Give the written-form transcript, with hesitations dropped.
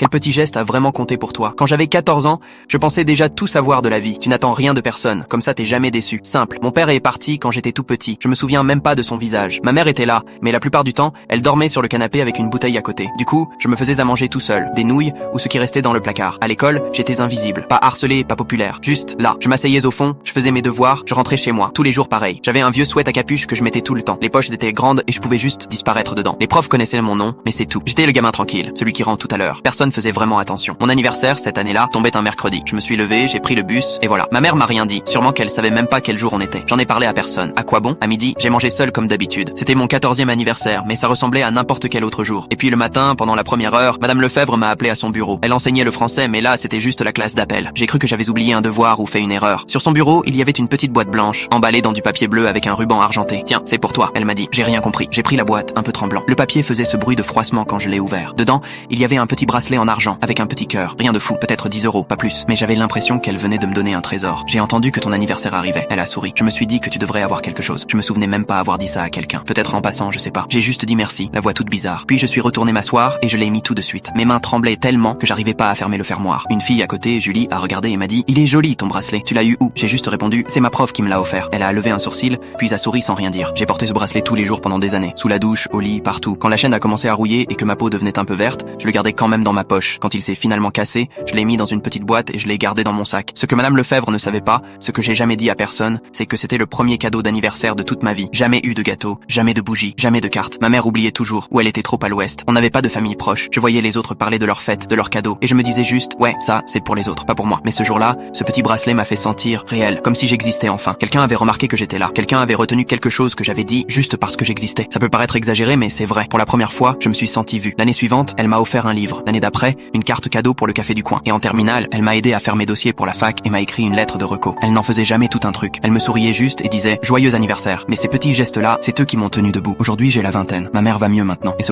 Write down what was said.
Quel petit geste a vraiment compté pour toi? Quand j'avais 14 ans, je pensais déjà tout savoir de la vie. Tu n'attends rien de personne, comme ça t'es jamais déçu. Simple. Mon père est parti quand j'étais tout petit. Je me souviens même pas de son visage. Ma mère était là, mais la plupart du temps, elle dormait sur le canapé avec une bouteille à côté. Du coup, je me faisais à manger tout seul, des nouilles ou ce qui restait dans le placard. À l'école, j'étais invisible, pas harcelé, pas populaire, juste là. Je m'asseyais au fond, je faisais mes devoirs, je rentrais chez moi, tous les jours pareil. J'avais un vieux sweat à capuche que je mettais tout le temps. Les poches étaient grandes et je pouvais juste disparaître dedans. Les profs connaissaient mon nom, mais c'est tout. J'étais le gamin tranquille, celui qui rentre tout à l'heure. Personne faisait vraiment attention. Mon anniversaire, cette année-là, tombait un mercredi. Je me suis levé, j'ai pris le bus, et voilà. Ma mère m'a rien dit, sûrement qu'elle savait même pas quel jour on était. J'en ai parlé à personne. À quoi bon? À midi, j'ai mangé seul comme d'habitude. C'était mon 14e anniversaire, mais ça ressemblait à n'importe quel autre jour. Et puis le matin, pendant la première heure, Madame Lefebvre m'a appelé à son bureau. Elle enseignait le français, mais là, c'était juste la classe d'appel. J'ai cru que j'avais oublié un devoir ou fait une erreur. Sur son bureau, il y avait une petite boîte blanche, emballée dans du papier bleu avec un ruban argenté. Tiens, c'est pour toi, elle m'a dit. J'ai rien compris. J'ai pris la boîte, un peu tremblant. Le papier faisait ce bruit de froissement quand je l'ai ouvert. Dedans, il y avait un petit bracelet en argent, avec un petit cœur. Rien de fou, peut-être 10 €, pas plus. Mais j'avais l'impression qu'elle venait de me donner un trésor. J'ai entendu que ton anniversaire arrivait. Elle a souri. Je me suis dit que tu devrais avoir quelque chose. Je me souvenais même pas avoir dit ça à quelqu'un. Peut-être en passant, je sais pas. J'ai juste dit merci, la voix toute bizarre. Puis je suis retourné m'asseoir et je l'ai mis tout de suite. Mes mains tremblaient tellement que j'arrivais pas à fermer le fermoir. Une fille à côté, Julie, a regardé et m'a dit: "Il est joli ton bracelet. Tu l'as eu où?" J'ai juste répondu: "C'est ma prof qui me l'a offert." Elle a levé un sourcil, puis a souri sans rien dire. J'ai porté ce bracelet tous les jours pendant des années. Sous la douche, au lit, partout. Quand la chaîne a commencé à rouiller et que ma peau devenait un peu verte, je le gardais quand même dans ma poche. Quand il s'est finalement cassé, je l'ai mis dans une petite boîte et je l'ai gardé dans mon sac. Ce que Madame Lefebvre ne savait pas, ce que j'ai jamais dit à personne, c'est que c'était le premier cadeau d'anniversaire de toute ma vie. Jamais eu de gâteau, jamais de bougies, jamais de cartes. Ma mère oubliait toujours, ou elle était trop à l'ouest. On n'avait pas de famille proche. Je voyais les autres parler de leurs fêtes, de leurs cadeaux, et je me disais juste: ouais, ça, c'est pour les autres, pas pour moi. Mais ce jour-là, ce petit bracelet m'a fait sentir réel, comme si j'existais enfin. Quelqu'un avait remarqué que j'étais là. Quelqu'un avait retenu quelque chose que j'avais dit juste parce que j'existais. Ça peut paraître exagéré, mais c'est vrai. Pour la première fois, je me suis senti vu. L'année suivante, elle m'a offert un livre. L'année d'après, une carte cadeau pour le café du coin. Et en terminale, elle m'a aidé à faire mes dossiers pour la fac et m'a écrit une lettre de reco. Elle n'en faisait jamais tout un truc. Elle me souriait juste et disait: "Joyeux anniversaire." Mais ces petits gestes-là, c'est eux qui m'ont tenu debout. Aujourd'hui, j'ai la vingtaine. Ma mère va mieux maintenant. Et ce